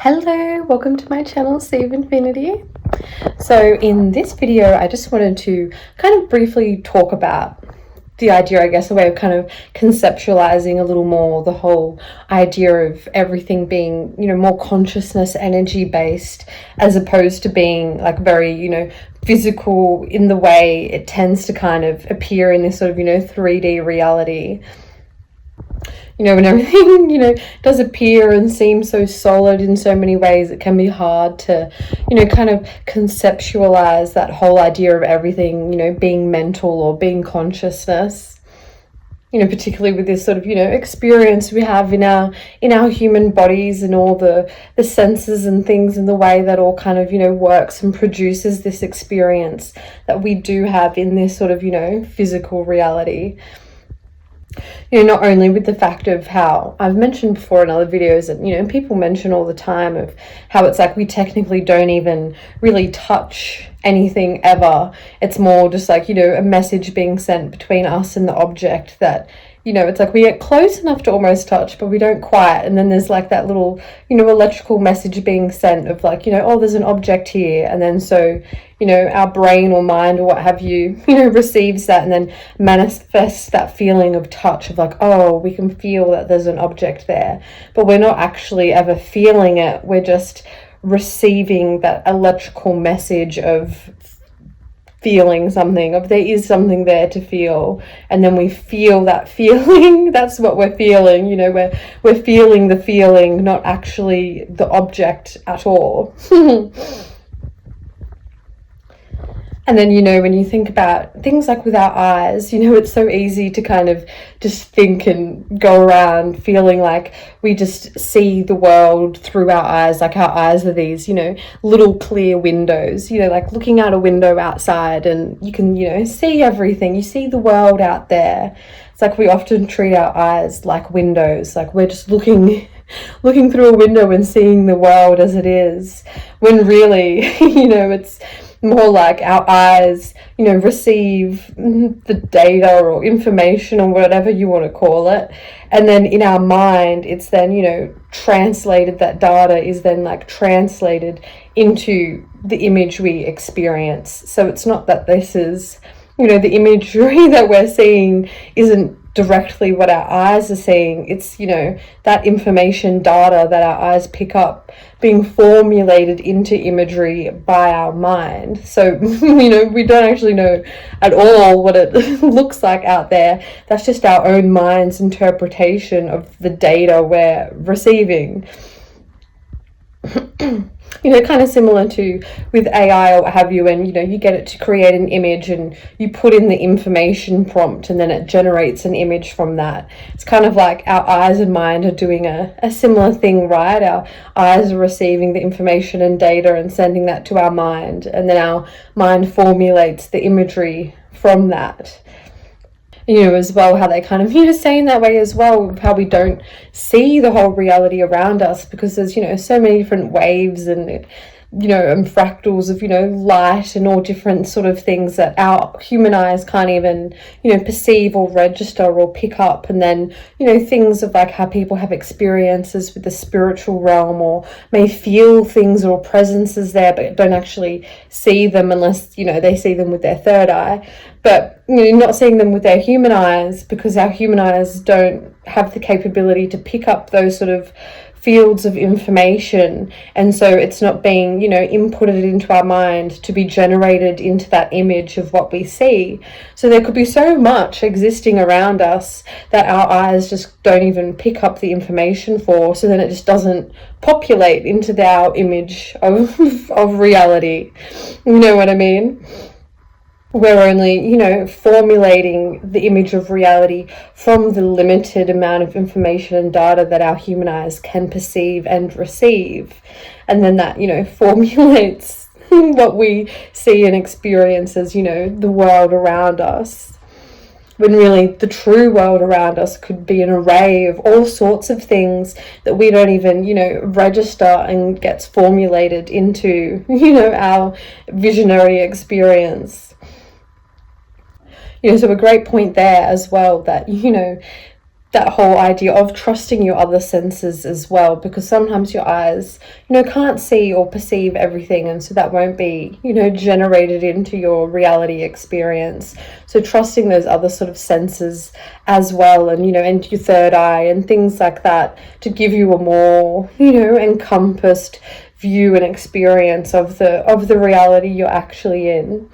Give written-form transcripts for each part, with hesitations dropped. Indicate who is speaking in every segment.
Speaker 1: Hello, welcome to my channel, Save Infinity. So in this video, I just wanted to kind of briefly talk about the idea, I guess, a way of kind of conceptualizing a little more the whole idea of everything being, more consciousness energy based, as opposed to being like very, physical in the way it tends to kind of appear in this sort of, 3D reality. When everything, does appear and seem so solid in so many ways, it can be hard to, kind of conceptualize that whole idea of everything, being mental or being consciousness, particularly with this sort of, experience we have in our human bodies and all the senses and things and the way that all kind of, works and produces this experience that we do have in this sort of, physical reality. Not only with the fact of how I've mentioned before in other videos that, people mention all the time of how it's like we technically don't even really touch anything ever. It's more just like, a message being sent between us and the object that, it's like we get close enough to almost touch, but we don't quite. And then there's like that little, electrical message being sent of like, oh, there's an object here. And then so, our brain or mind or what have you, receives that and then manifests that feeling of touch of like, oh, we can feel that there's an object there. But we're not actually ever feeling it. We're just receiving that electrical message of feeling something, of there is something there to feel, and then we feel that feeling. That's what we're feeling, we're feeling the feeling, not actually the object at all. And then, when you think about things like with our eyes, it's so easy to kind of just think and go around feeling like we just see the world through our eyes, like our eyes are these, little clear windows, like looking out a window outside and you can, see everything, you see the world out there. It's like we often treat our eyes like windows, like we're just looking through a window and seeing the world as it is, when really, it's more like our eyes, receive the data or information or whatever you want to call it. And then in our mind, it's then, translated, that data is then like translated into the image we experience. So it's not that this is, the imagery that we're seeing isn't directly what our eyes are seeing. It's, that information data that our eyes pick up being formulated into imagery by our mind. So, we don't actually know at all what it looks like out there. That's just our own mind's interpretation of the data we're receiving. Kind of similar to with AI or what have you, and you get it to create an image and you put in the information prompt and then it generates an image from that. It's kind of like our eyes and mind are doing a similar thing, right? Our eyes are receiving the information and data and sending that to our mind, and then our mind formulates the imagery from that. As well, how they kind of, say in that way as well, how we don't see the whole reality around us because there's, so many different waves and, and fractals of, light and all different sort of things that our human eyes can't even, perceive or register or pick up. And then, things of like how people have experiences with the spiritual realm or may feel things or presences there, but don't actually see them unless, they see them with their third eye. But, not seeing them with their human eyes because our human eyes don't have the capability to pick up those sort of fields of information, and so it's not being inputted into our mind to be generated into that image of what we see. So there could be so much existing around us that our eyes just don't even pick up the information for, so then it just doesn't populate into our image of reality. You know what I mean? We're only, formulating the image of reality from the limited amount of information and data that our human eyes can perceive and receive. And then that, formulates what we see and experience as, the world around us. When really the true world around us could be an array of all sorts of things that we don't even, register and gets formulated into, our visionary experience. So a great point there as well that, that whole idea of trusting your other senses as well, because sometimes your eyes, can't see or perceive everything, and so that won't be, generated into your reality experience. So trusting those other sort of senses as well, and and your third eye and things like that, to give you a more, encompassed view and experience of the reality you're actually in.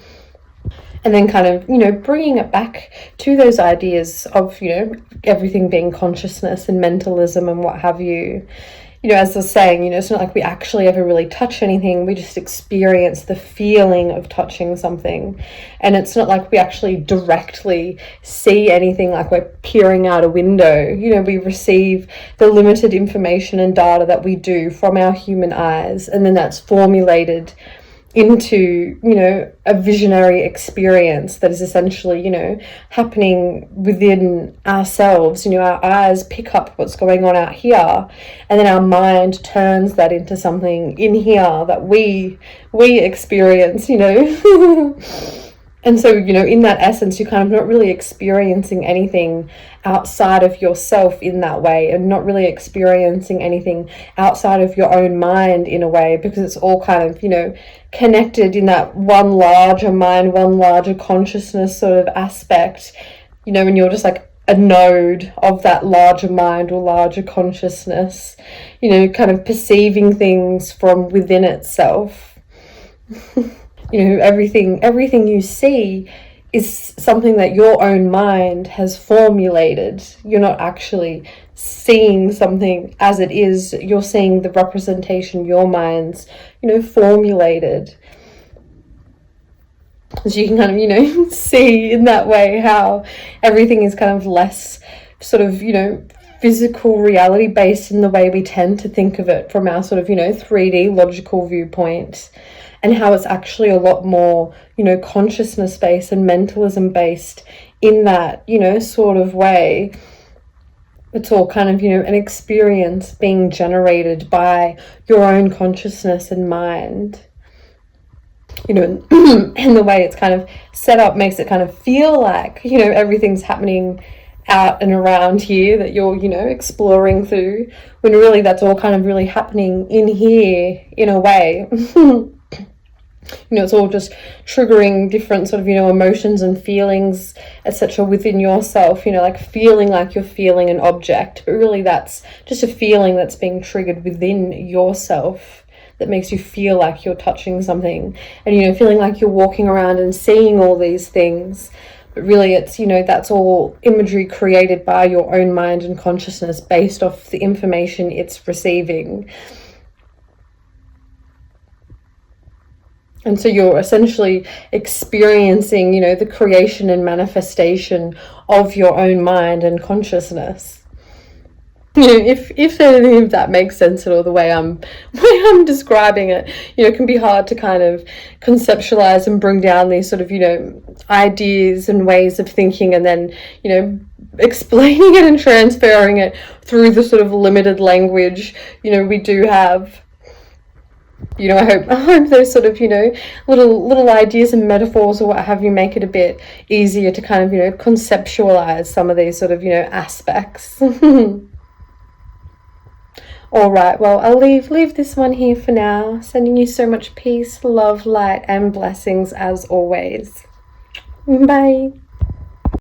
Speaker 1: And then kind of, bringing it back to those ideas of, everything being consciousness and mentalism and what have you. As I was saying, it's not like we actually ever really touch anything. We just experience the feeling of touching something. And it's not like we actually directly see anything, like we're peering out a window. We receive the limited information and data that we do from our human eyes. And then that's formulated into, a visionary experience that is essentially, happening within ourselves. Our eyes pick up what's going on out here, and then our mind turns that into something in here that we experience, And so, in that essence, you're kind of not really experiencing anything outside of yourself in that way, and not really experiencing anything outside of your own mind in a way, because it's all kind of, connected in that one larger mind, one larger consciousness sort of aspect, and you're just like a node of that larger mind or larger consciousness, kind of perceiving things from within itself. Everything you see is something that your own mind has formulated. You're not actually seeing something as it is. You're seeing the representation your mind's, formulated. So you can kind of, see in that way how everything is kind of less sort of, physical reality based in the way we tend to think of it from our sort of, 3D logical viewpoint. And how it's actually a lot more, consciousness based and mentalism based in that, sort of way. It's all kind of, an experience being generated by your own consciousness and mind. And the way it's kind of set up makes it kind of feel like, everything's happening out and around here that you're, exploring through, when really that's all kind of really happening in here in a way. It's all just triggering different sort of, emotions and feelings, etc. within yourself, like feeling like you're feeling an object, but really that's just a feeling that's being triggered within yourself that makes you feel like you're touching something, and, feeling like you're walking around and seeing all these things. But really it's, that's all imagery created by your own mind and consciousness based off the information it's receiving. And so you're essentially experiencing, the creation and manifestation of your own mind and consciousness. If anything of that makes sense at all, the way I'm describing it, it can be hard to kind of conceptualize and bring down these sort of, ideas and ways of thinking, and then, explaining it and transferring it through the sort of limited language, we do have. I hope those sort of, little ideas and metaphors or what have you make it a bit easier to kind of, conceptualize some of these sort of, aspects. All right, well, I'll leave this one here for now. Sending you so much peace, love, light, and blessings as always. Bye.